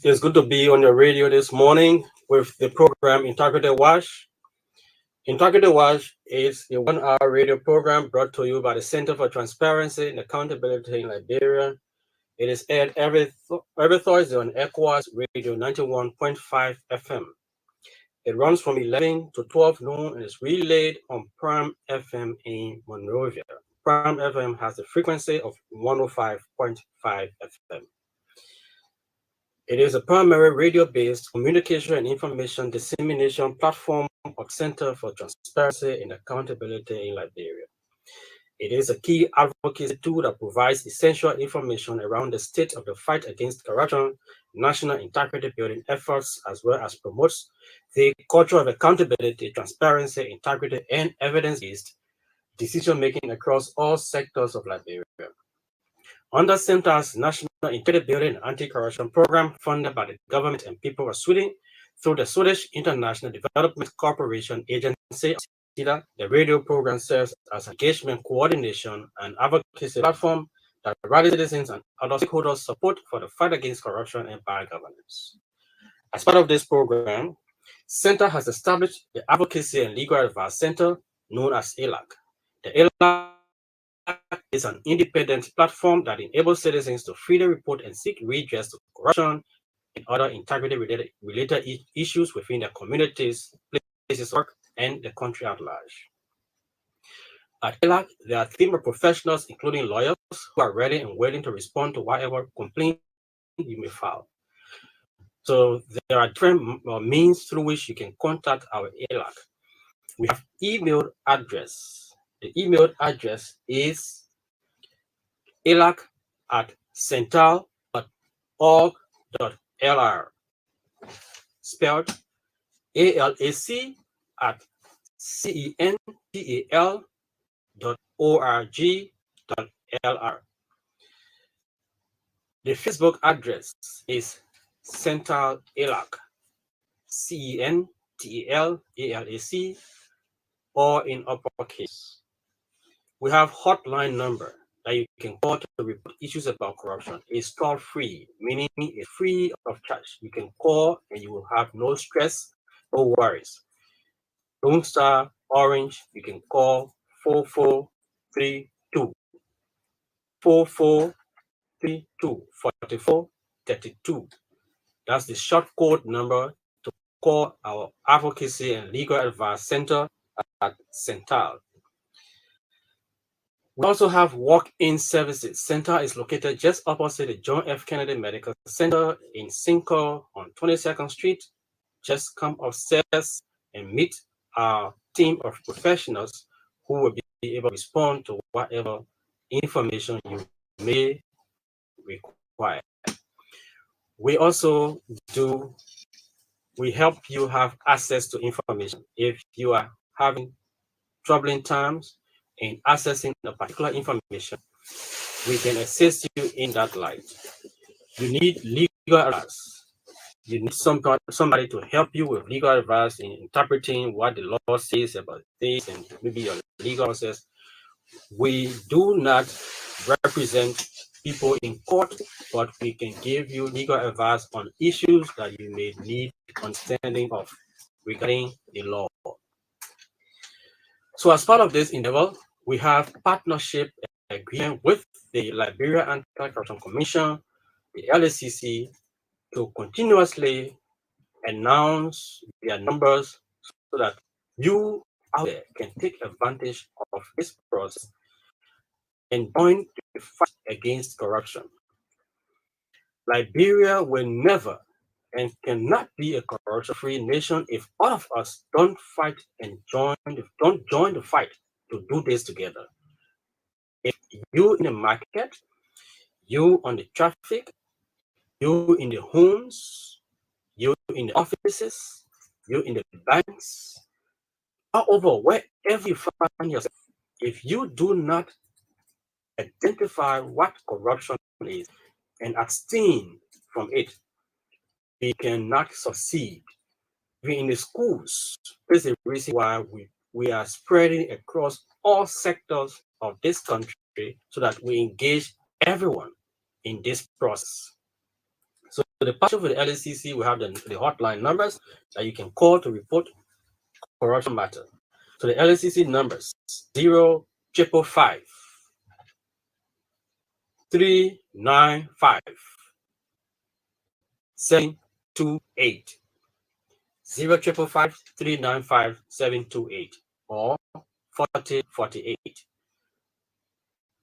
It's good to be on your radio this morning with the program Integrity Watch. Integrity Watch is a 1-hour radio program brought to you by the Center for Transparency and Accountability in Liberia. It is aired every Thursday on ECOWAS Radio 91.5 FM. It runs from 11 to 12 noon and is relayed on Prime FM in Monrovia. Prime FM has a frequency of 105.5 FM. It is a primary radio-based communication and information dissemination platform of Center for Transparency and Accountability in Liberia. It is a key advocacy tool that provides essential information around the state of the fight against corruption, national integrity building efforts, as well as promotes the culture of accountability, transparency, integrity, and evidence-based decision-making across all sectors of Liberia. Under CENTAL's National Integrity Building and Anti-Corruption Program, funded by the government and people of Sweden through the Swedish International Development Corporation Agency, the radio program serves as an engagement, coordination, and advocacy platform that rallies citizens and other stakeholders' support for the fight against corruption and bad governance. As part of this program, CENTAL has established the Advocacy and Legal Advice Center, known as ALAC. The ALAC is an independent platform that enables citizens to freely report and seek redress of corruption and other integrity-related issues within their communities, places of work, and the country at large. At ALAC, there are a team of professionals, including lawyers, who are ready and willing to respond to whatever complaint you may file. So there are different means through which you can contact our ALAC. We have email address. The email address is alac@cental.org.lr, spelled ALAC@CENTAL.org.lr. The Facebook address is CENTAL ALAC, CENTALALAC, or in uppercase. We have hotline number that you can call to report issues about corruption. It's toll-free, meaning it's free of charge. You can call and you will have no stress, no worries. Lone Star Orange, you can call 4432. 4432 4432. That's the short code number to call our Advocacy and Legal Advice Center at CENTAL. We also have walk-in services. CENTAL is located just opposite the John F. Kennedy Medical Center in Cinco on 22nd Street. Just come upstairs and meet our team of professionals who will be able to respond to whatever information you may require. We also we help you have access to information. If you are having troubling times in accessing the particular information, we can assist you in that light. You need legal advice. You need somebody to help you with legal advice in interpreting what the law says about this and maybe your legal process. We do not represent people in court, but we can give you legal advice on issues that you may need understanding of regarding the law. So as part of this endeavor, we have partnership agreement with the Liberia Anti-Corruption Commission, the LACC, to continuously announce their numbers so that you out there can take advantage of this process and join the fight against corruption. Liberia will never and cannot be a corruption-free nation if all of us don't fight and don't join the fight to do this together. If you in the market, you on the traffic, you in the homes, you in the offices, you in the banks, all over wherever you find yourself, if you do not identify what corruption is and abstain from it, we cannot succeed. Even in the schools, this is the reason why we are spreading across all sectors of this country so that we engage everyone in this process. So the partnership with the LACC, we have the hotline numbers that you can call to report corruption matter. So the LACC numbers 0555 395 728 0555 395 728 or 4048.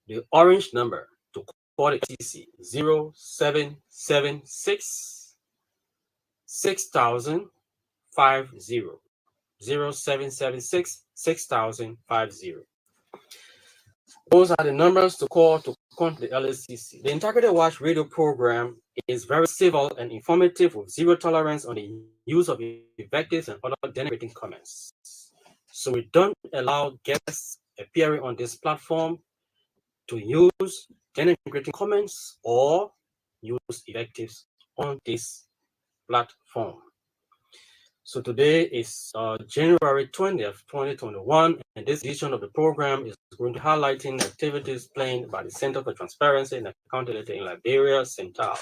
The orange number to call the LACC 0776 6050 0776 6050. Those are the numbers to call to contact the LACC. The Integrated Watch radio program is very civil and informative with zero tolerance on the use of invectives and other denigrating comments. So we don't allow guests appearing on this platform to use denigrating comments or use invectives on this platform. So today is January 20th, 2021, and this edition of the program is going to highlighting activities planned by the Center for Transparency and Accountability in Liberia, CENTAL.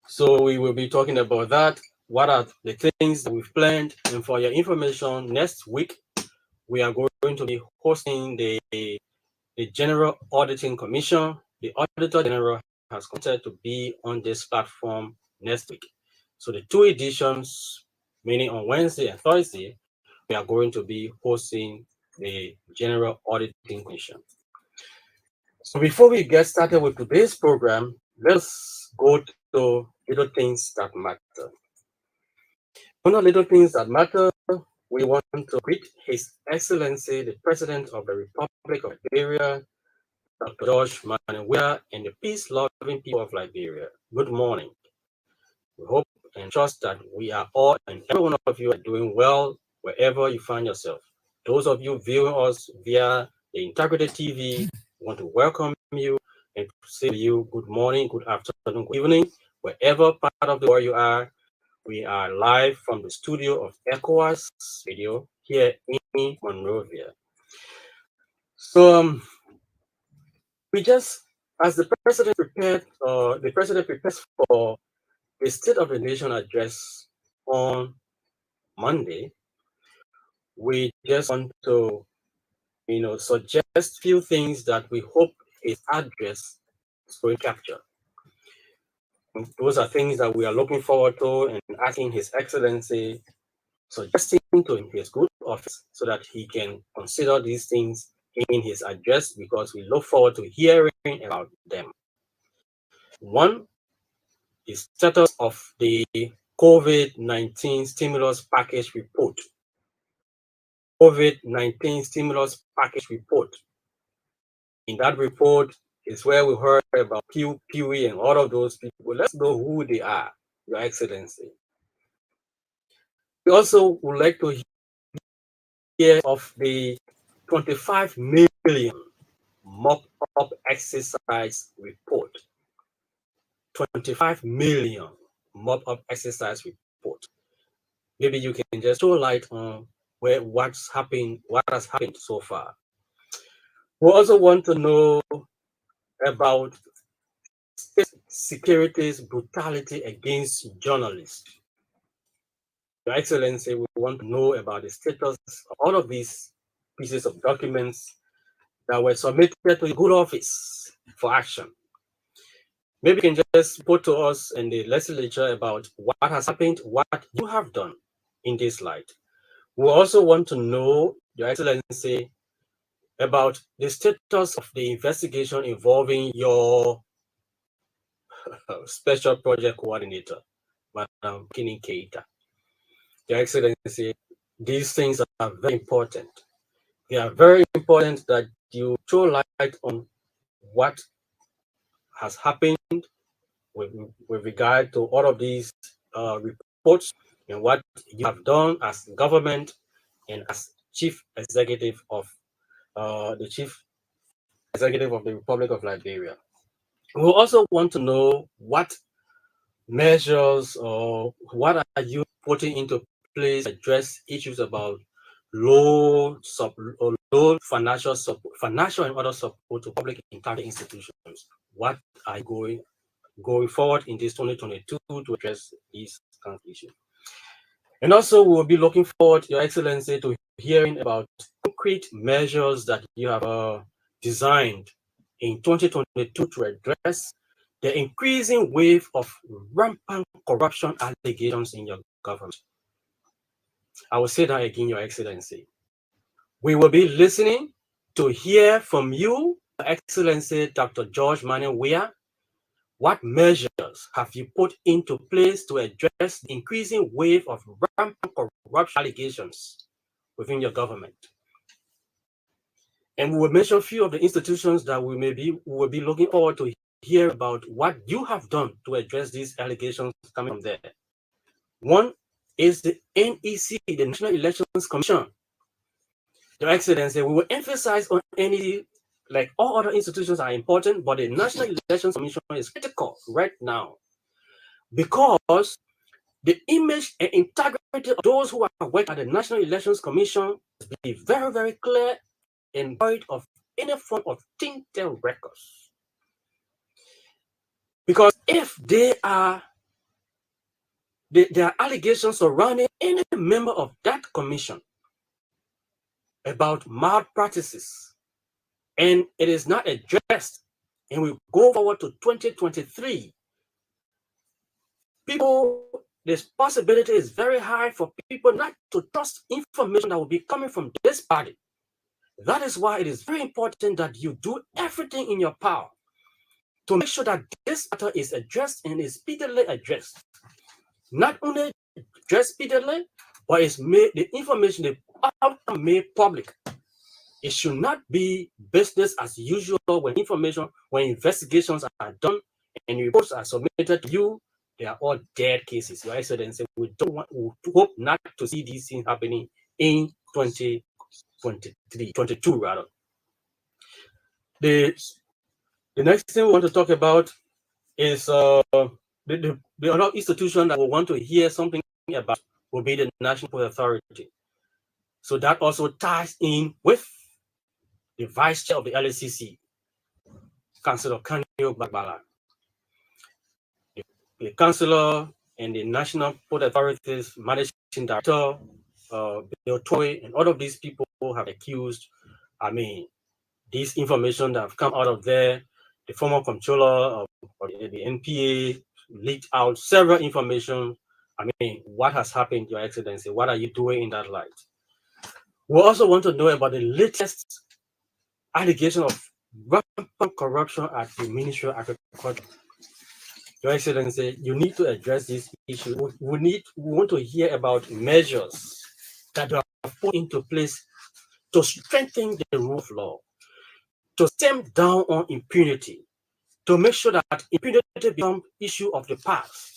So we will be talking about that. What are the things that we've planned? And for your information, next week, we are going to be hosting the General Auditing Commission. The Auditor General has consented to be on this platform next week. So the two editions, meaning on Wednesday and Thursday, we are going to be hosting the General Auditing Commission. So before we get started with today's program, let's go to little things that matter. One of the little things that matter, we want to greet His Excellency, the President of the Republic of Liberia, Dr. George Manuel, and the peace-loving people of Liberia. Good morning. We hope and trust that we are all and every one of you are doing well wherever you find yourself. Those of you viewing us via the Integrated TV, want to welcome you and say to you good morning, good afternoon, good evening, wherever part of the world you are. We are live from the studio of ECOWAS Radio here in Monrovia. So we just, as the president prepares for the State of the Nation address on Monday, we just want to, suggest few things that we hope his address is going to capture. And those are things that we are looking forward to and asking His Excellency, suggesting to him his good office so that he can consider these things in his address because we look forward to hearing about them. One, the status of the COVID-19 stimulus package report. COVID-19 stimulus package report. In that report is where we heard about Pew and all of those people. Let's know who they are, Your Excellency. We also would like to hear of the 25 million mop-up exercise report. 25 million mop-up exercise report. Maybe you can just throw light on what has happened so far. We also want to know about state security's brutality against journalists. Your Excellency, we want to know about the status of all of these pieces of documents that were submitted to the good office for action. Maybe you can just put to us in the legislature about what has happened, what you have done in this light. We also want to know, Your Excellency, about the status of the investigation involving your special project coordinator, Madam Kini Keita. Your Excellency, these things are very important. They are very important that you throw light on what has happened with regard to all of these reports and what you have done as government and as chief executive of the Republic of Liberia. We also want to know what measures or what are you putting into place to address issues about low financial and other support to public integrity institutions. What are you going forward in this 2022 to address these kind of issues? And also, we'll be looking forward, Your Excellency, to hearing about concrete measures that you have designed in 2022 to address the increasing wave of rampant corruption allegations in your government. I will say that again, Your Excellency. We will be listening to hear from you, Your Excellency Dr. George Manning Weah. What measures have you put into place to address the increasing wave of rampant corruption allegations within your government? And we will mention a few of the institutions that we will be looking forward to hear about what you have done to address these allegations coming from there. One is the NEC, the National Elections Commission. Your Excellency, we will emphasize on NEC, like all other institutions are important, but the National Elections Commission is critical right now because the image and integrity of those who are working at the National Elections Commission must be very, very clear and void of any form of tainted records. Because if there are allegations surrounding any member of that commission about malpractices, and it is not addressed, and we go forward to 2023, this possibility is very high for people not to trust information that will be coming from this party. That is why it is very important that you do everything in your power to make sure that this matter is addressed and is speedily addressed. Not only addressed speedily, but it's made the information, the outcome made public. It should not be business as usual when investigations are done and reports are submitted to you. They are all dead cases, Your Excellency. We hope not to see these things happening in 2022 rather. The next thing we want to talk about is the other institution that we want to hear something about will be the National Port Authority. So that also ties in with the Vice Chair of the LACC, Councillor Kanyo Bagbala. The Councillor and the National Port Authority's Managing Director, Bill Toy, and all of these people have accused, this information that have come out of there, the former controller of the NPA leaked out several information. What has happened, Your Excellency? What are you doing in that light? We also want to know about the latest allegation of rampant corruption at the Ministry of Agriculture. Your Excellency, you need to address this issue. We want to hear about measures that are put into place to strengthen the rule of law, to stamp down on impunity, to make sure that impunity becomes issue of the past.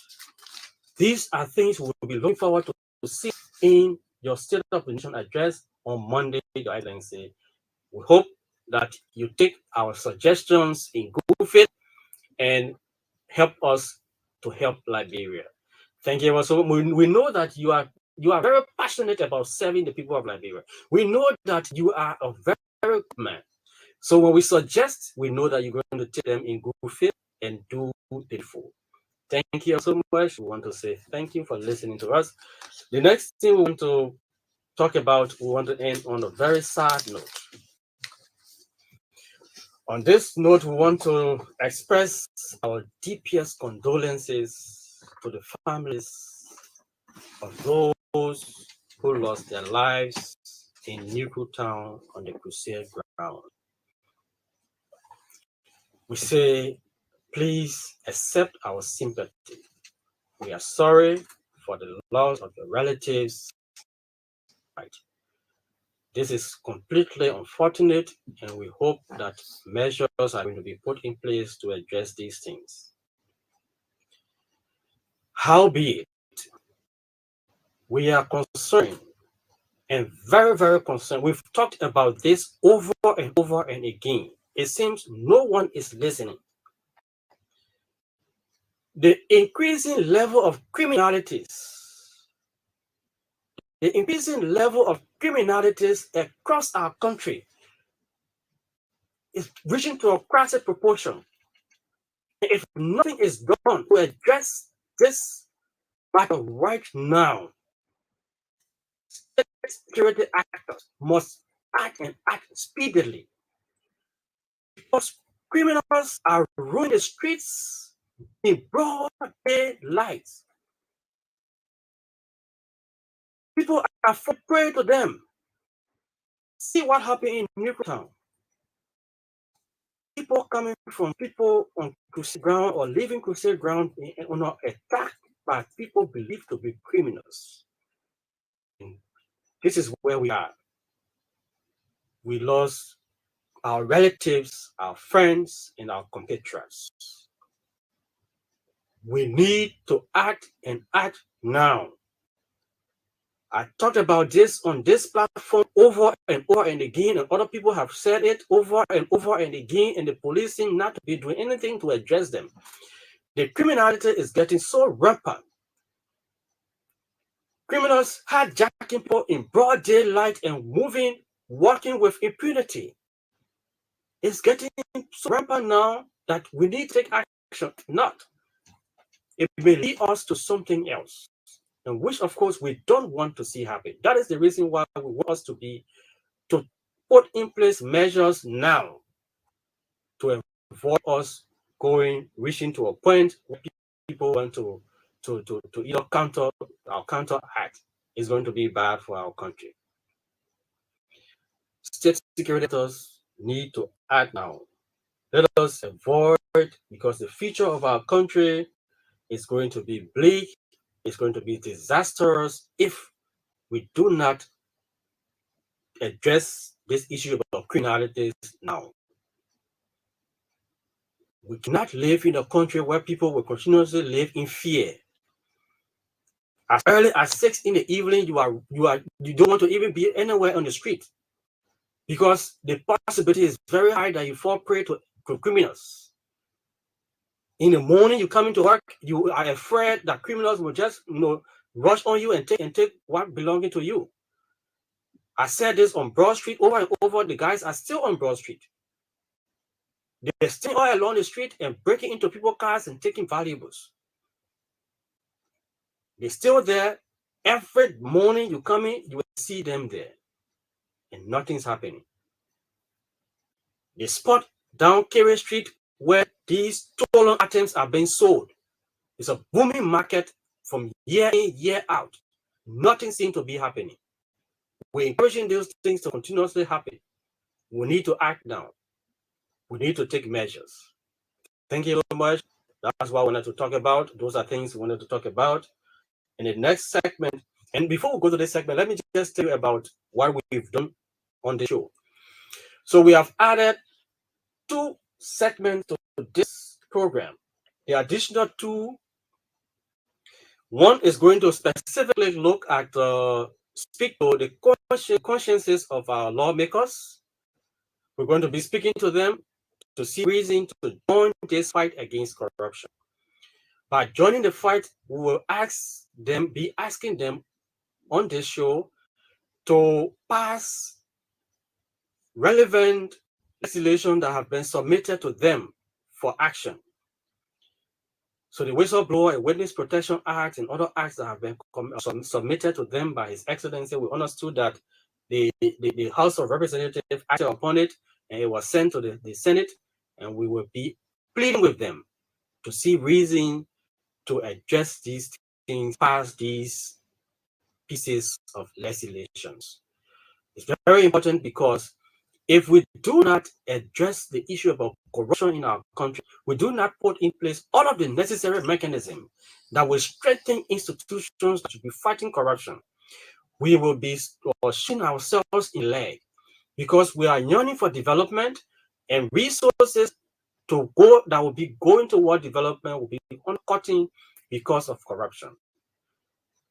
These are things we will be looking forward to see in your State of the Nation address on Monday, Your Excellency. We hope that you take our suggestions in good faith and help us to help Liberia. Thank you so much. We know that you are very passionate about serving the people of Liberia. We know that you are a very, very good man. So when we suggest, we know that you're going to take them in good faith and do the full. Thank you so much. We want to say thank you for listening to us. The next thing we want to talk about, we want to end on a very sad note. On this note, we want to express our deepest condolences to the families of those who lost their lives in Town on the Crusade ground. We say, please accept our sympathy. We are sorry for the loss of your relatives. Right. This is completely unfortunate, and we hope that measures are going to be put in place to address these things. Howbeit, we are concerned and very, very concerned. We've talked about this over and over and again. It seems no one is listening. The increasing level of criminalities across our country is reaching to a crisis proportion. If nothing is done to address this matter right now, state security actors must act and act speedily, because criminals are ruining the streets in broad daylight. People are prey to them. See what happened in Newtown. People coming from people on crusade ground or leaving crusade ground on attacked by people believed to be criminals. And this is where we are. We lost our relatives, our friends, and our compatriots. We need to act and act now. I talked about this on this platform over and over and again, and other people have said it over and over and again, and the police seem not to be doing anything to address them. The criminality is getting so rampant. Criminals hijacking people in broad daylight and working with impunity. It's getting so rampant now that we need to take action. Not. It may lead us to something else, and which, of course, we don't want to see happen. That is the reason why we want us to put in place measures now to avoid us reaching to a point where people want to either counteract. Is going to be bad for our country. State security actors need to act now. Let us avoid, because the future of our country is going to be bleak, it's going to be disastrous if we do not address this issue about criminality now. We cannot live in a country where people will continuously live in fear. As early as 6 in the evening, you don't want to even be anywhere on the street, because the possibility is very high that you fall prey to criminals. In the morning, you come into work, you are afraid that criminals will just rush on you and take what belonging to you. I said this on Broad Street over and over. The guys are still on Broad Street. They're staying all along the street and breaking into people's cars and taking valuables. They're still there. Every morning you come in, you will see them there, and nothing's happening. The spot down Kerry Street where these stolen items are being sold is a booming market from year in, year out. Nothing seems to be happening. We're encouraging those things to continuously happen. We need to act now. We need to take measures. Thank you so much. That's what I wanted to talk about. Those are things we wanted to talk about in the next segment. And before we go to this segment, let me just tell you about what we've done on the show. So we have added 2 segments to this program. The additional 2, one is going to specifically look at speak to the consciences of our lawmakers. We're going to be speaking to them to see reason to join this fight against corruption. By joining the fight, we will be asking them on this show to pass relevant legislation that have been submitted to them for action. So the Whistleblower and Witness Protection Act and other acts that have been submitted to them by His Excellency, we understood that the House of Representatives acted upon it, and it was sent to the Senate, and we will be pleading with them to see reason to address these things, pass these pieces of legislations. It's very important because if we do not address the issue about corruption in our country, we do not put in place all of the necessary mechanisms that will strengthen institutions that should be fighting corruption, we will be shooting ourselves in the leg because we are yearning for development and resources to go that will be going toward development will be uncutting because of corruption.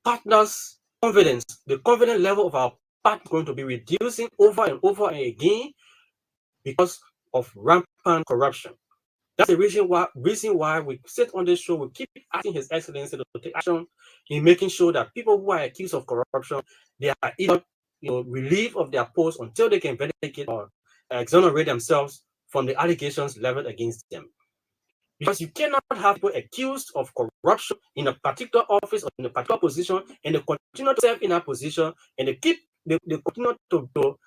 Partners' confidence, the confidence level of our partners is going to be reducing over and over again because of rampant corruption. That's the reason why we sit on this show. We keep asking His Excellency to take action in making sure that people who are accused of corruption, they are either relieved of their post until they can vindicate or exonerate themselves from the allegations leveled against them. Because you cannot have people accused of corruption in a particular office or in a particular position, and they continue to serve in that position, and they continue to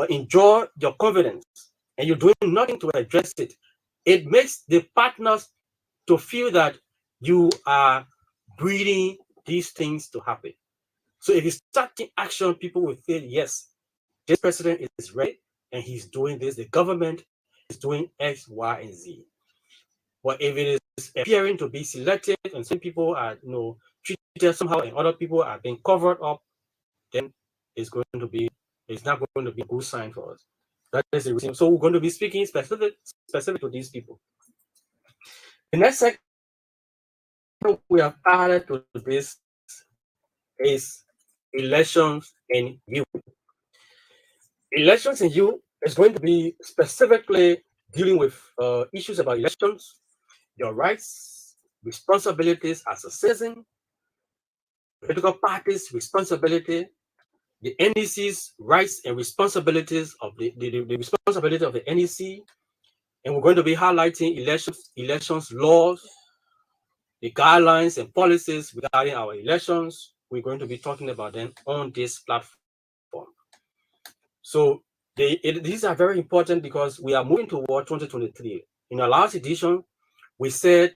enjoy your confidence, and you're doing nothing to address it. It makes the partners to feel that you are breeding these things to happen. So if you start taking action, people will feel, yes, this president is ready and he's doing this. The government is doing X, Y, and Z. But if it is appearing to be selective and some people are treated somehow and other people are being covered up, then it's not going to be a good sign for us. That is the reason. So we're going to be speaking specific to these people. The next segment we have added to this is elections in you. Elections in you is going to be specifically dealing with issues about elections, your rights, responsibilities as a citizen, political parties' responsibility, the NEC's rights and responsibilities of the responsibility of the NEC, and we're going to be highlighting elections laws, the guidelines and policies regarding our elections. We're going to be talking about them on this platform. So these are very important because we are moving toward 2023. In our last edition, we said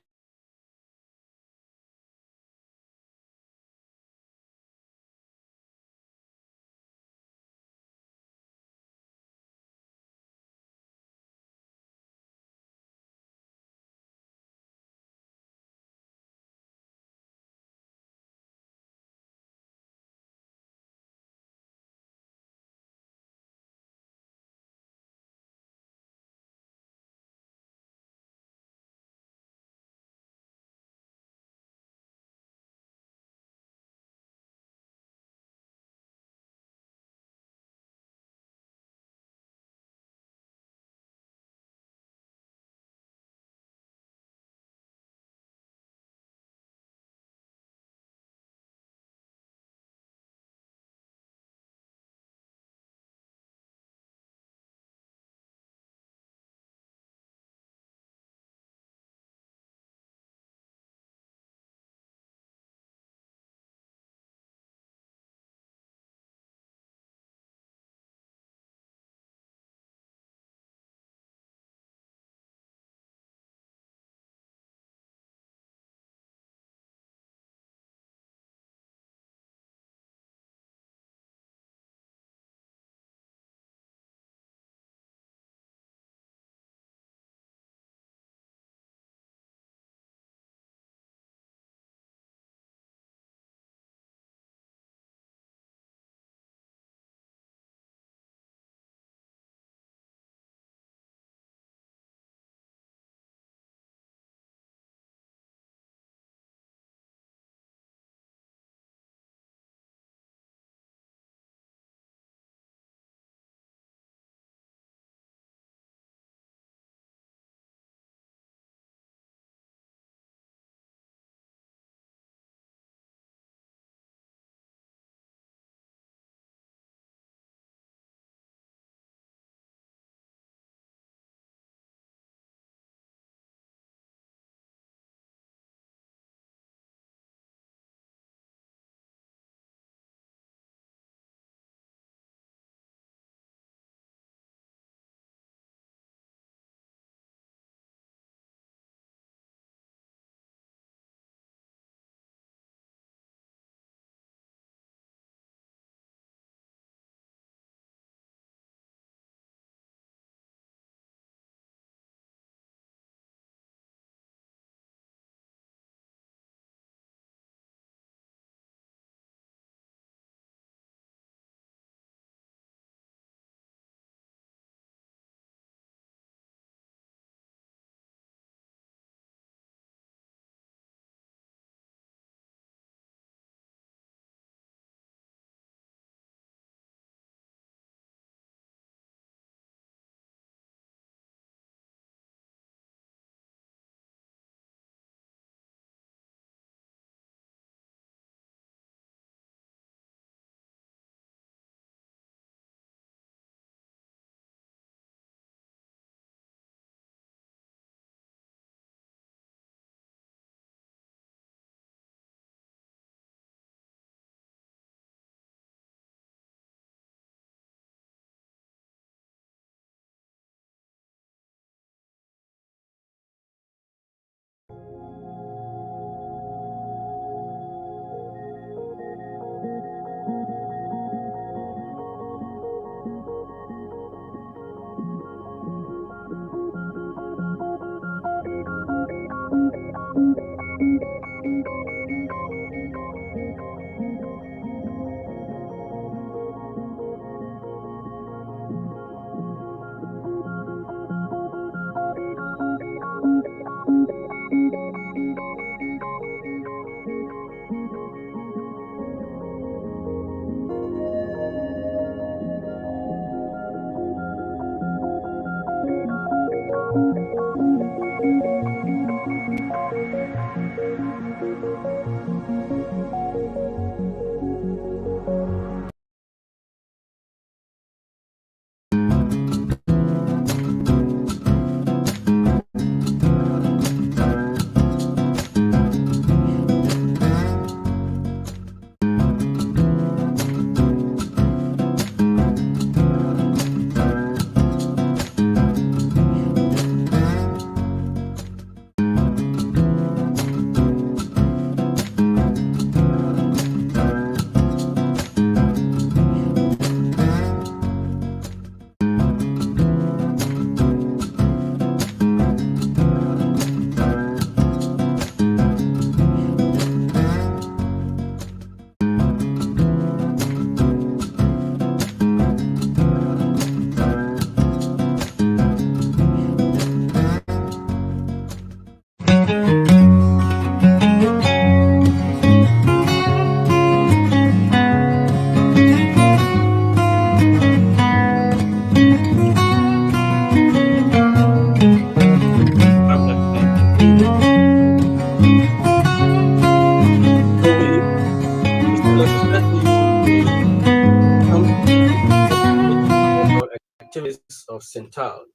Activities of CENTAL.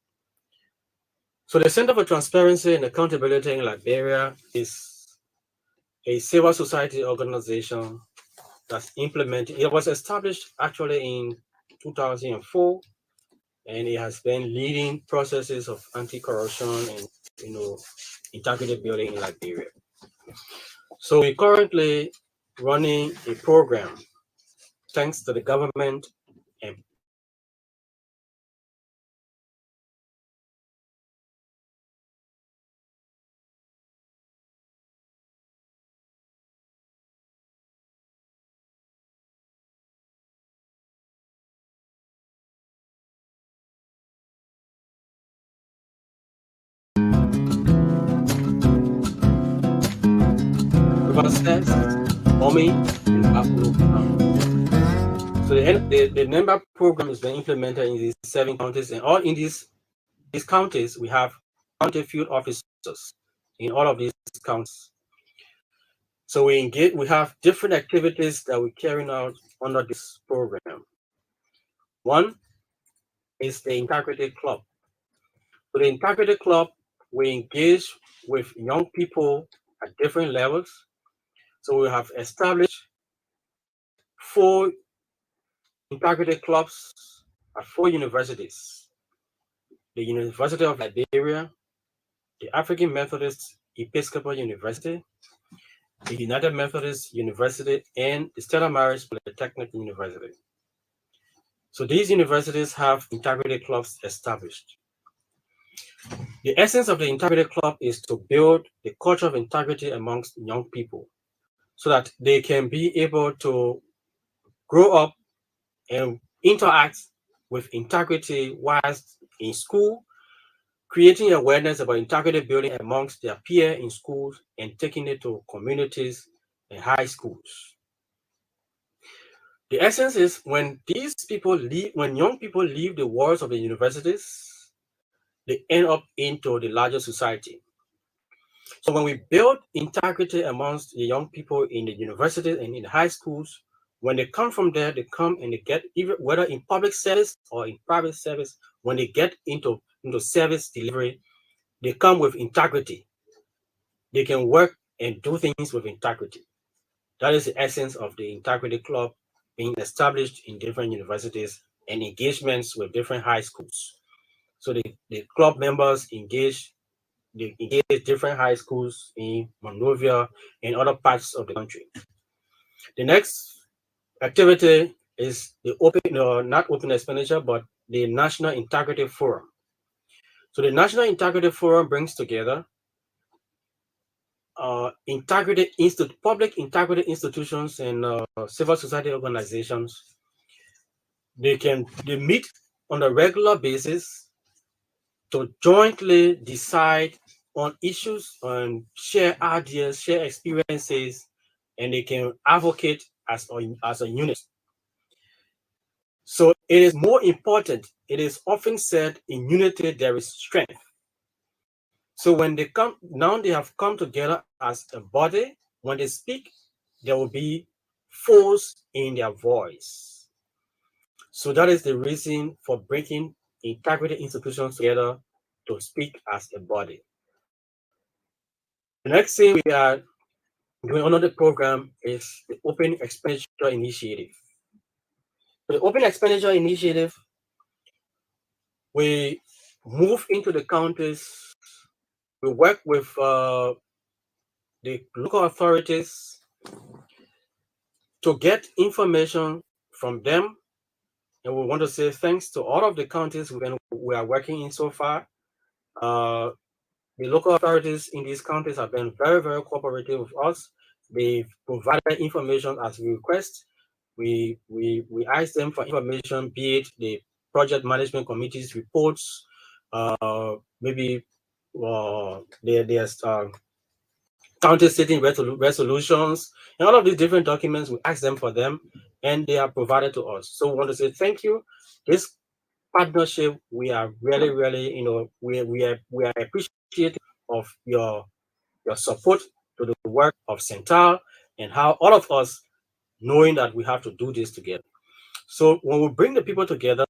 So the Center for Transparency and Accountability in Liberia is a civil society organization that's implemented. It was established actually in 2004, and it has been leading processes of anti-corruption and integrity building in Liberia. So we're currently running a program thanks to the government and process, bombing, and Buffalo County. So the NIBA program is being implemented in these 7 counties, and all in these counties we have county field officers in all of these counties. So we have different activities that we're carrying out under this program. One is the Integrity Club. So the Integrity Club, we engage with young people at different levels. So we have established 4 integrity clubs at 4 universities: the University of Liberia, the African Methodist Episcopal University, the United Methodist University, and the Stella Maris Polytechnic University. So these universities have integrity clubs established. The essence of the integrity club is to build the culture of integrity amongst young people so that they can be able to grow up and interact with integrity whilst in school, creating awareness about integrity building amongst their peers in schools and taking it to communities and high schools. The essence is when young people leave the walls of the universities, they end up into the larger society. So when we build integrity amongst the young people in the universities and in the high schools, when they come from there, they come and they get, even whether in public service or in private service, when they get into service delivery, they come with integrity. They can work and do things with integrity. That is the essence of the Integrity Club being established in different universities and engagements with different high schools. So the club members engage different high schools in Monrovia and other parts of the country. The next activity is the not open expenditure, but the National Integrity Forum. So the National Integrity Forum brings together public integrated institutions and civil society organizations, they meet on a regular basis to jointly decide on issues and share ideas, share experiences, and they can advocate as a unit. So it is more important. It is often said in unity there is strength. So when they come, now they have come together as a body, when they speak, there will be force in their voice. So that is the reason for bringing integrated institutions together to speak as a body. The next thing we are doing under the program is the Open Expenditure Initiative. So the Open Expenditure Initiative, we move into the counties, we work with the local authorities to get information from them. And we want to say thanks to all of the counties we are working in so far. The local authorities in these counties have been very, very cooperative with us. They've provided information as we request. We ask them for information, be it the project management committee's reports, maybe there's county setting resolutions, and all of these different documents. We ask them for them, and they are provided to us. So we want to say thank you. This partnership, we are really, really, we are appreciative of your support to the work of CENTAL and how all of us knowing that we have to do this together. So when we bring the people together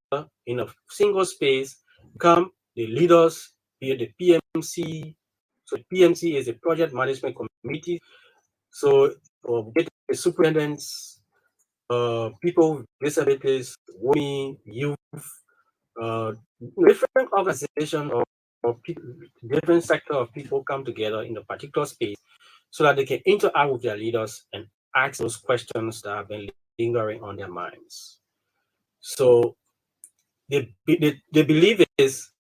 in a single space, come the leaders, be it the PMC. So the PMC is a project management committee. So get the superintendents, people with disabilities, women, youth, different organizations or different sector of people come together in a particular space so that they can interact with their leaders and ask those questions that have been lingering on their minds. So they believe is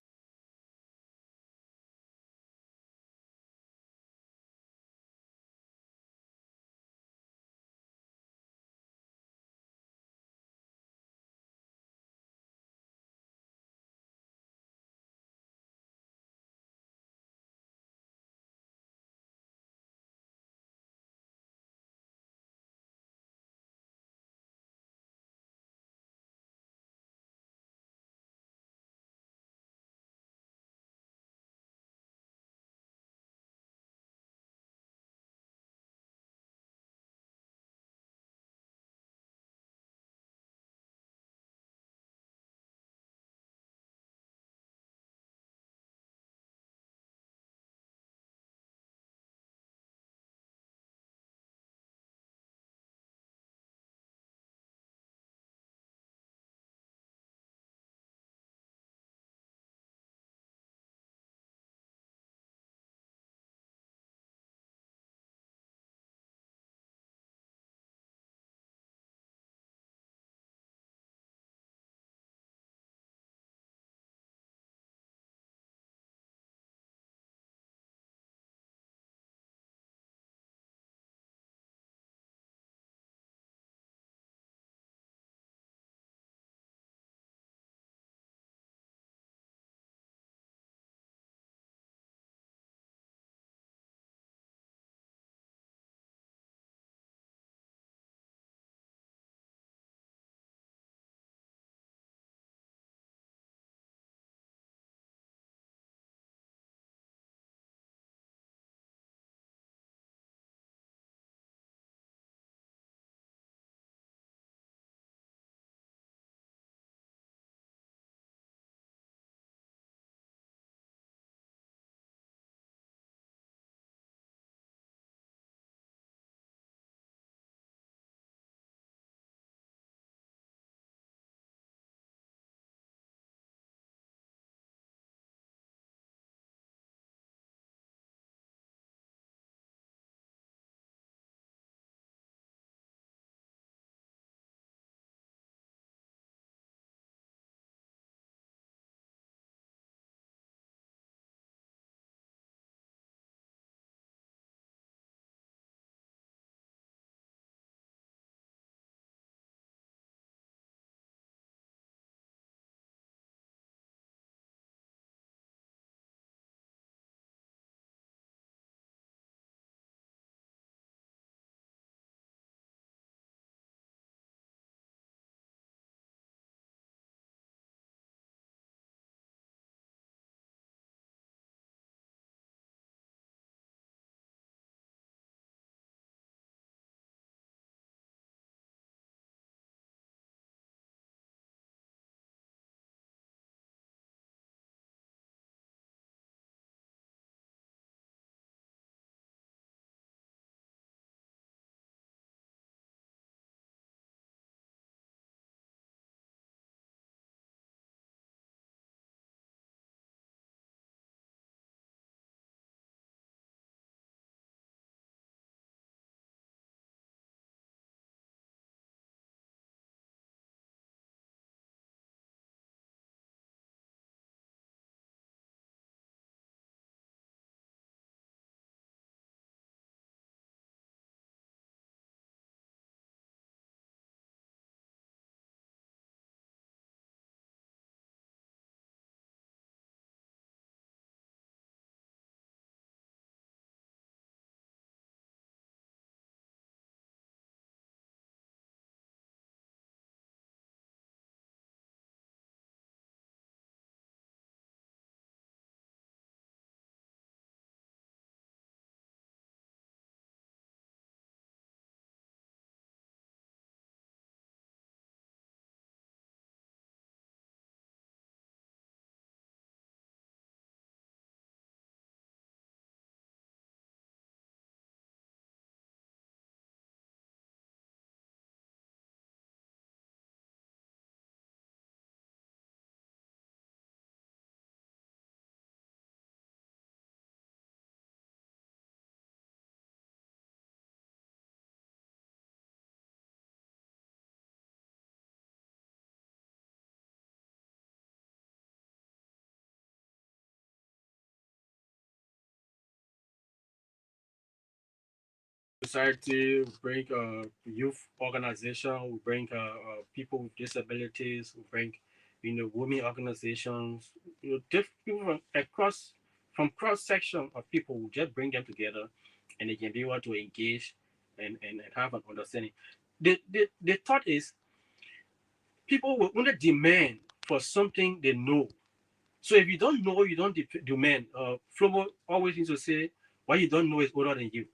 society, we bring youth organization, we bring people with disabilities, we bring women organizations, people from cross section of people. We just bring them together, and they can be able to engage and have an understanding. The thought is people will only demand for something they know. So if you don't know, you don't demand. Flomo always used to say, "What you don't know is older than you."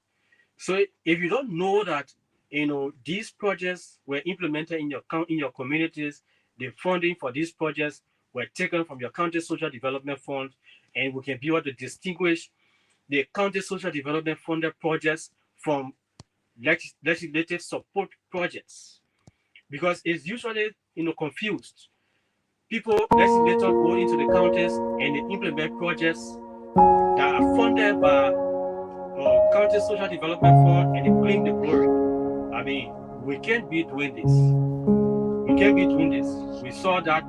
So if you don't know that these projects were implemented in your communities, the funding for these projects were taken from your county social development fund, and we can be able to distinguish the county social development funded projects from legislative support projects, because it's usually confused. Legislators go into the counties and they implement projects that are funded by county social development fund, and they claim the glory. I mean, we can't be doing this. We can't be doing this. We saw that,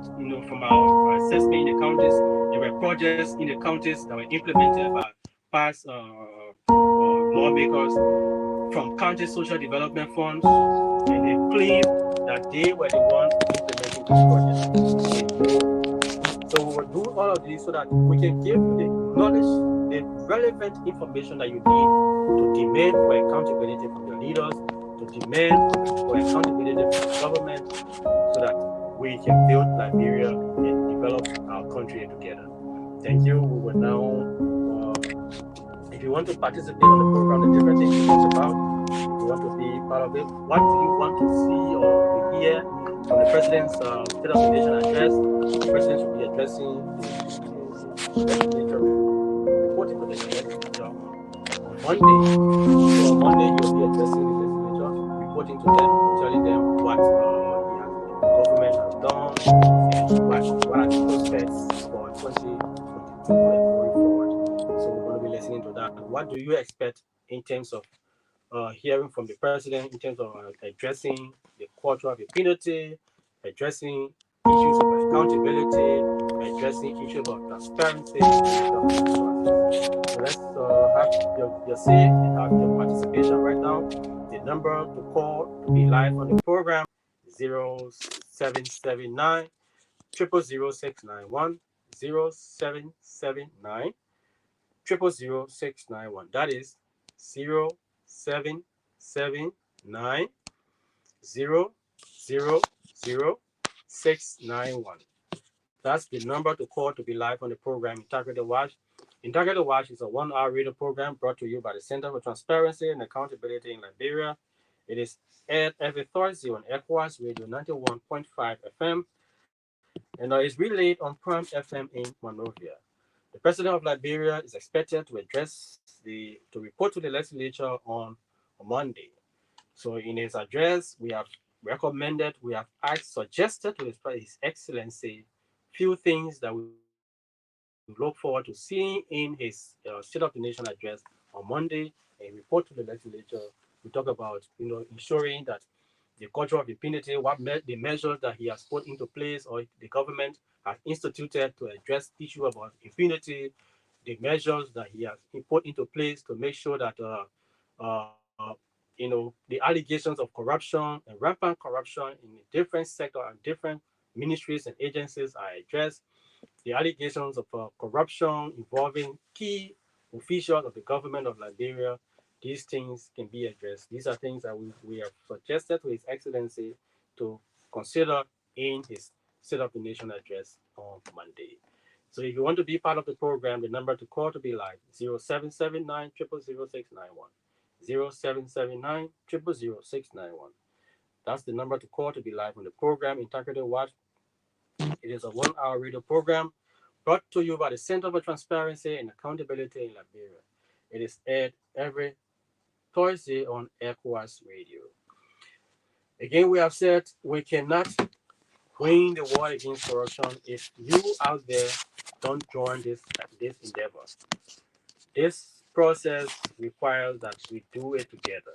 from our assessment in the counties. There were projects in the counties that were implemented by past lawmakers from county social development funds, and they claim that they were the ones implementing these projects. So we will do all of this so that we can give you the knowledge, the relevant information that you need to demand for accountability from your leaders, to demand for accountability from the government, so that we can build Liberia and develop our country together. Thank you. We will now, if you want to participate on the program, the different things we talked about, if you want to be part of it, what do you want to see or to hear from the president's State of the Nation address? The president should be addressing the legislature, reporting to the legislature on Monday. So on Monday, he will be addressing the legislature, reporting to them, telling them what the government has done and what are the prospects for 2022 and going forward. So we're going to be listening to that. What do you expect in terms of hearing from the president, in terms of addressing the culture of impunity, addressing issues of accountability, addressing issues of transparency in the government process? So let's have your say and have your participation right now. The number to call to be live on the program: 0779 000 0779 000 That is 0779 000 That's the number to call to be live on the program Integrity Watch. Integrity Watch is a 1 hour radio program brought to you by the Center for Transparency and Accountability in Liberia. It is aired every Thursday on ECOWAS Radio 91.5 FM, and is relayed on Prime FM in Monrovia. The President of Liberia is expected to to report to the legislature on Monday. So in his address, we have asked, suggested to His Excellency few things that we look forward to seeing in his State of the Nation address on Monday, and report to the legislature. We talk about, ensuring that the culture of impunity, the measures that he has put into place or the government has instituted to address issue about impunity, the measures that he has put into place to make sure that the allegations of corruption and rampant corruption in different sectors and different ministries and agencies are addressed. The allegations of corruption involving key officials of the government of Liberia, these things can be addressed. These are things that we have suggested to His Excellency to consider in his State of the Nation address on Monday. So if you want to be part of the program, the number to call to be live: 0779 000 0779 000 That's the number to call to be live on the program Integrity Watch. It is a 1 hour radio program brought to you by the Center for Transparency and Accountability in Liberia. It is aired every Thursday on ECOWAS Radio. Again, we have said we cannot win the war against corruption if you out there don't join this endeavor. This process requires that we do it together.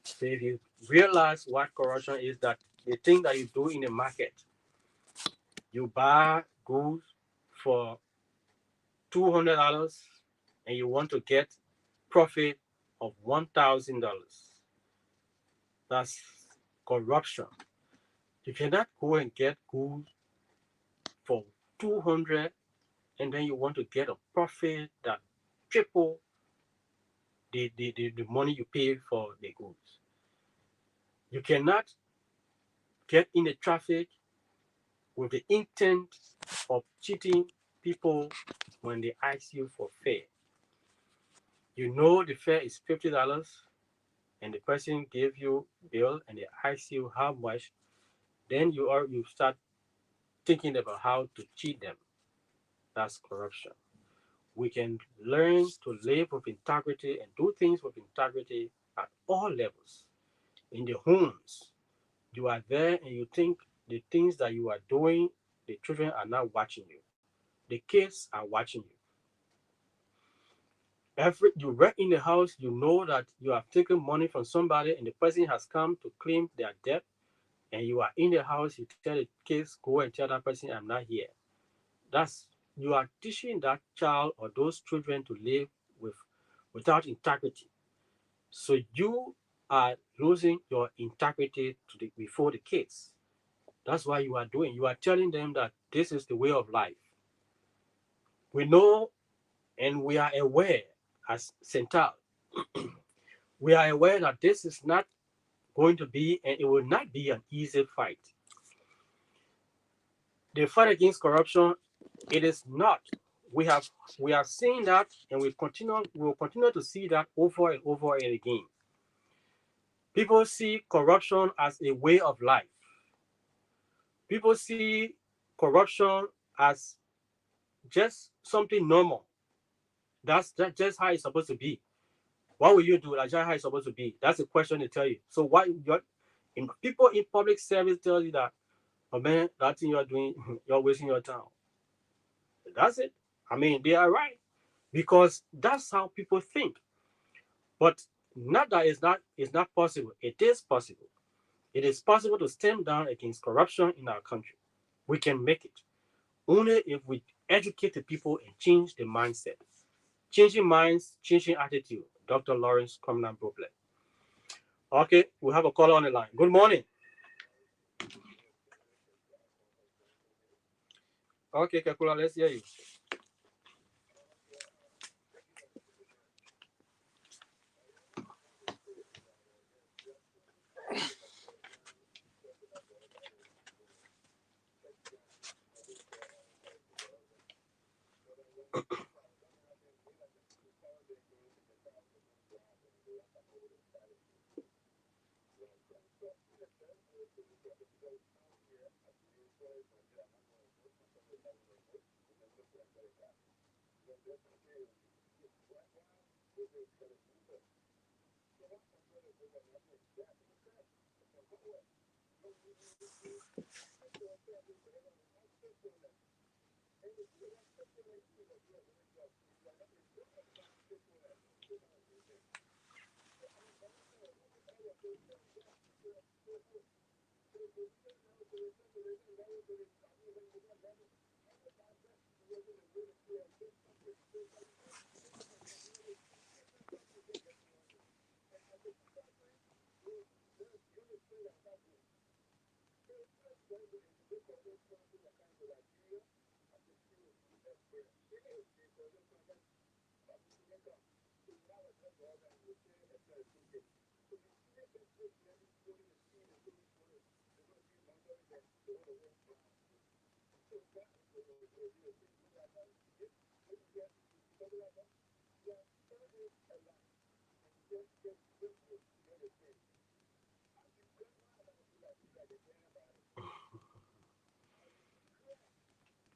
So if you realize what corruption is, that the thing that you do in the market, you buy goods for $200 and you want to get profit of $1,000. That's corruption. You cannot go and get goods for 200 and then you want to get a profit that triple the money you pay for the goods. You cannot get in the traffic with the intent of cheating people when they ask you for fare. You know the fare is $50 and the person gave you bill and they ask you how much, then you start thinking about how to cheat them. That's corruption. We can learn to live with integrity and do things with integrity at all levels. In the homes, you are there and you think the things that you are doing, the children are not watching you. The kids are watching you. Every you work in the house, you know that you have taken money from somebody and the person has come to claim their debt, and you are in the house, you tell the kids, go and tell that person I'm not here. That's you are teaching that child or those children to live with without integrity. So you are losing your integrity before the kids. That's why you are doing. You are telling them that this is the way of life. We know and we are aware as CENTAL, we are aware that this is not going to be and it will not be an easy fight. The fight against corruption, it is not. We have we are seeing that and we will continue to see that over and over and again. People see corruption as a way of life. People see corruption as just something normal. That's just how it's supposed to be. What will you do? That's just how it's supposed to be. That's the question they tell you. So what people in public service tell you that, oh man, that thing you're doing, you're wasting your time. That's it. I mean, they are right because that's how people think. But not that it's not possible. It is possible. It is possible to stem down against corruption in our country. We can make it only if we educate the people and change the mindset. Changing minds, changing attitude. Dr. Lawrence Comnan Brooklet. Okay, we have a caller on the line. Good morning. Okay, Kakula, let's hear you.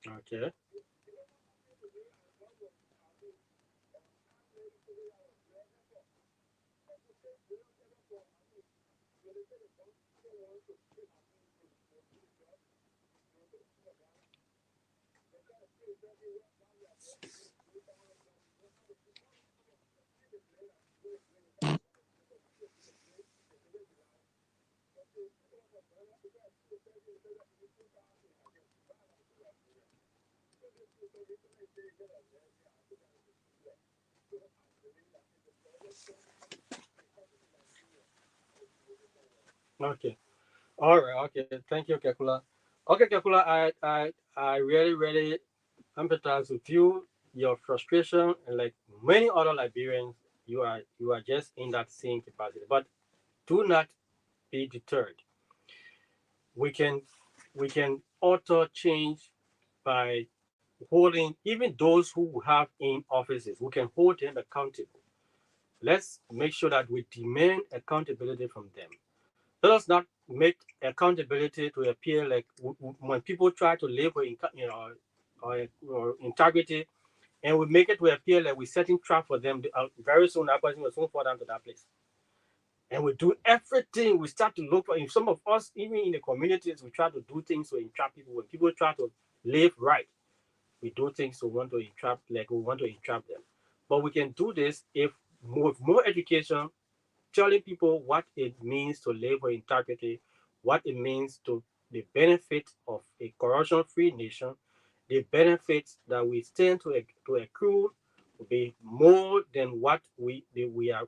Okay. Okay. All right. Okay. Thank you, Kekula. Okay, Kekula. I really, really empathize with you. Your frustration, and like many other Liberians, you are just in that same capacity. But do not be deterred. We can alter change by holding even those who have in offices. We can hold them accountable. Let's make sure that we demand accountability from them. Let us not make accountability to appear like when people try to live with or integrity, and we make it to appear like we're setting trap for them. Very soon that person will soon fall down to that place. And we do everything. We start to look for in some of us, even in the communities, we try to do things to entrap people. When people try to live right, we do things to want to entrap, like we want to entrap them. But we can do this if with more education, telling people what it means to live with integrity, what it means to the benefit of a corruption-free nation, the benefits that we stand to accrue will be more than what we are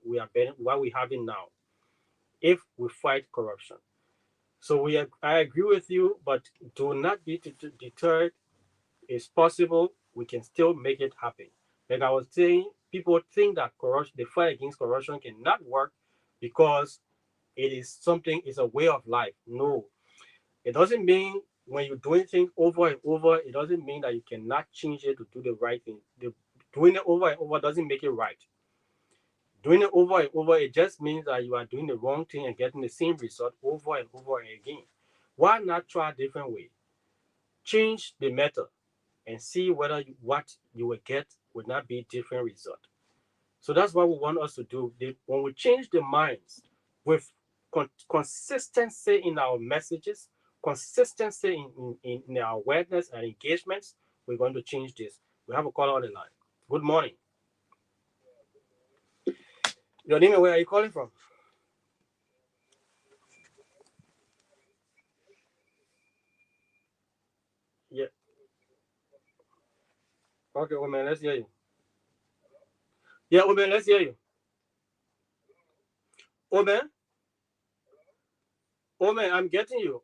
what we having now if we fight corruption. So I agree with you, but do not be deterred. It's possible. We can still make it happen. Like I was saying, people think that corruption, the fight against corruption, cannot work because it is something. It's a way of life. No, it doesn't mean when you're doing things over and over. It doesn't mean that you cannot change it to do the right thing. Doing it over and over doesn't make it right. Doing it over and over, it just means that you are doing the wrong thing and getting the same result over and over again. Why not try a different way? Change the method and see whether what you will get will not be different result. So that's what we want us to do. When we change the minds with consistency in our messages, consistency in our awareness and engagements, we're going to change this. We have a caller on the line. Good morning. Your name and where are you calling from? Yeah. Okay, woman, let's hear you. Yeah, woman, let's hear you. Woman, woman, I'm getting you.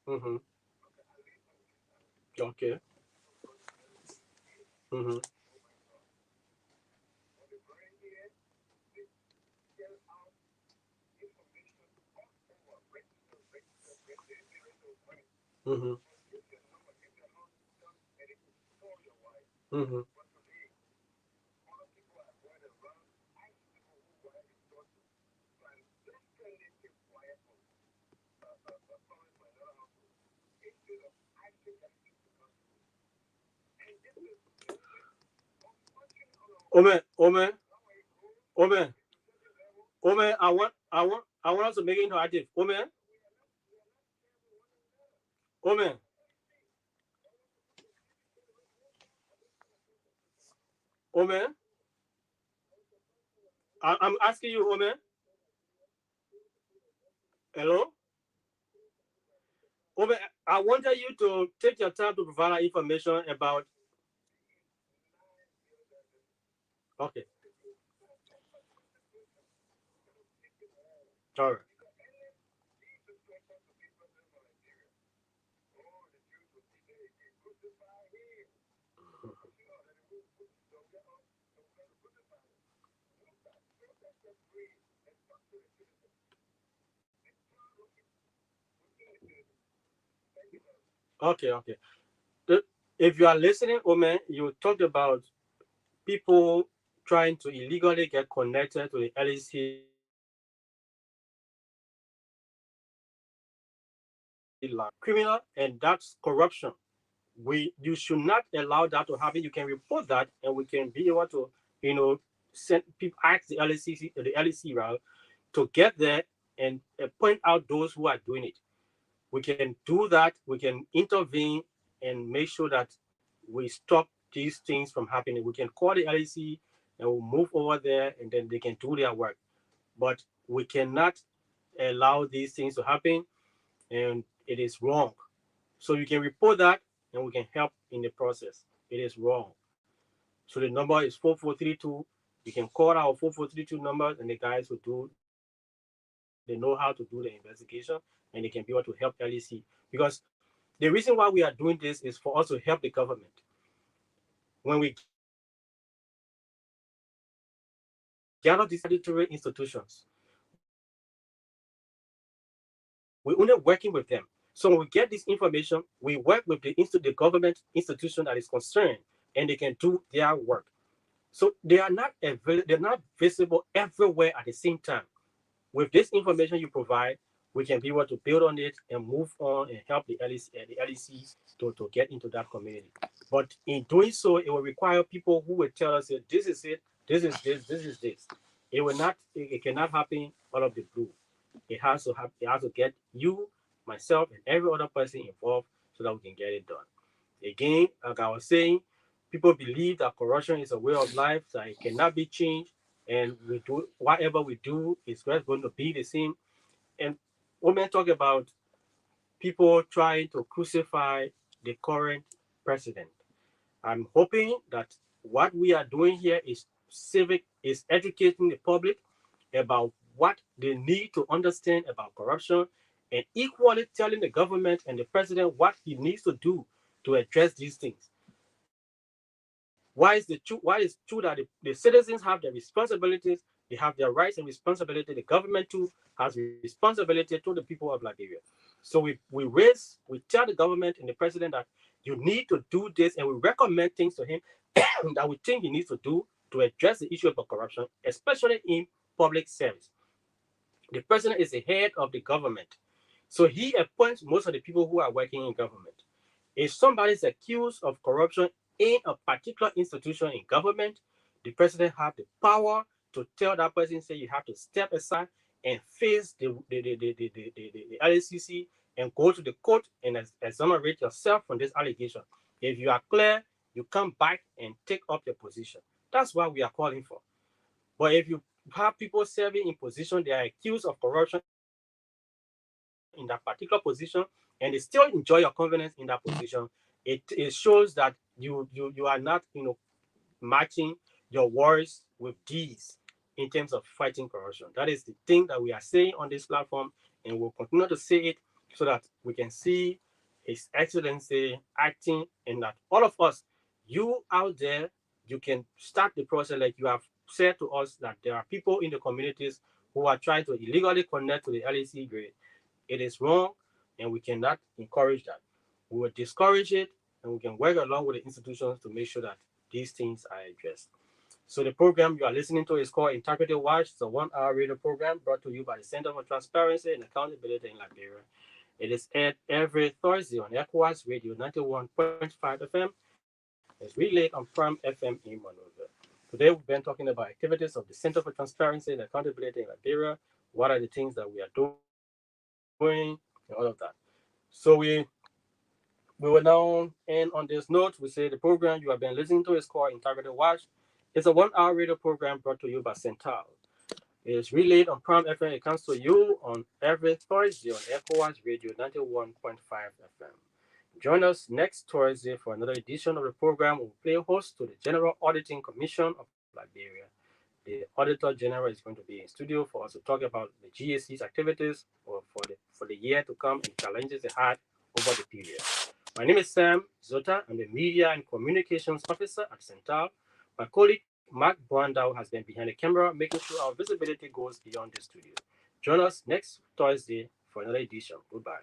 Mm-hmm. Okay. Mm-hmm. Mm-hmm. Mm-hmm. Woman, woman, woman, woman, I want us to make it interactive. Woman, woman, woman, I'm asking you, woman. Hello? Woman, I wanted you to take your time to provide information about. Okay, all right. Okay, okay. Uh, If you are listening, woman, you talked about people trying to illegally get connected to the LEC line. Criminal, and that's corruption. You should not allow that to happen. You can report that, and we can be able to, send people ask the LEC route to get there and point out those who are doing it. We can do that. We can intervene and make sure that we stop these things from happening. We can call the LEC and we'll move over there, and then they can do their work. But we cannot allow these things to happen. and it is wrong. So you can report that, and we can help in the process. It is wrong. So the number is 4432. You can call our 4432 number, and the guys will do. They know how to do the investigation, and they can be able to help LEC. Because the reason why we are doing this is for us to help the government. When we gather these statutory institutions, we only working with them. So when we get this information, we work with the government institution that is concerned, and they can do their work. So they are not their work. So they're not visible everywhere at the same time. With this information you provide, we can be able to build on it and move on and help the LEC to get into that community. But in doing so, it will require people who will tell us that this is it, this is this, this is this. It will not, it cannot happen out of the blue. It has to get you, myself, and every other person involved so that we can get it done. Again, like I was saying, people believe that corruption is a way of life that it cannot be changed, and we do whatever we do is just going to be the same. And women talk about people trying to crucify the current president. I'm hoping that what we are doing here is educating the public about what they need to understand about corruption, and equally telling the government and the president what he needs to do to address these things. Why is the true? Why is true that the citizens have their responsibilities, they have their rights and responsibility. The government too has responsibility to the people of Liberia. So we tell the government and the president that you need to do this, and we recommend things to him that we think he needs to do to address the issue of corruption, especially in public service. The president is the head of the government, so he appoints most of the people who are working in government. If somebody is accused of corruption in a particular institution in government, the president has the power to tell that person, say, you have to step aside and face the LACC and go to the court and exonerate yourself from this allegation. If you are clear, you come back and take up your position. That's what we are calling for. But if you have people serving in position, they are accused of corruption in that particular position, and they still enjoy your confidence in that position, it shows that you are not, matching your words with deeds in terms of fighting corruption. That is the thing that we are saying on this platform, and we'll continue to say it so that we can see His Excellency acting, and that all of us, you out there, you can start the process like you have said to us that there are people in the communities who are trying to illegally connect to the LEC grid. It is wrong, and we cannot encourage that. We will discourage it, and we can work along with the institutions to make sure that these things are addressed. So the program you are listening to is called Integrity Watch. It's a 1 hour radio program brought to you by the Center for Transparency and Accountability in Liberia. It is aired every Thursday on ECOWAS Radio 91.5 FM. It's relayed on Prime FM in Monrovia. Today we've been talking about activities of the Center for Transparency and Accountability in Liberia. What are the things that we are doing and all of that. So we will now end on this note. We say the program you have been listening to is called Integrity Watch. It's a 1 hour radio program brought to you by CENTAL. It is relayed on Prime FM. It comes to you on every Thursday on ECOWAS Radio 91.5 FM. Join us next Thursday for another edition of the program. We'll play host to the General Auditing Commission of Liberia. The Auditor General is going to be in studio for us to talk about the GAC's activities for the year to come and challenges they had over the period. My name is Sam Zota. I'm the Media and Communications Officer at CENTAL. My colleague Mark Brandau has been behind the camera, making sure our visibility goes beyond the studio. Join us next Thursday for another edition. Goodbye.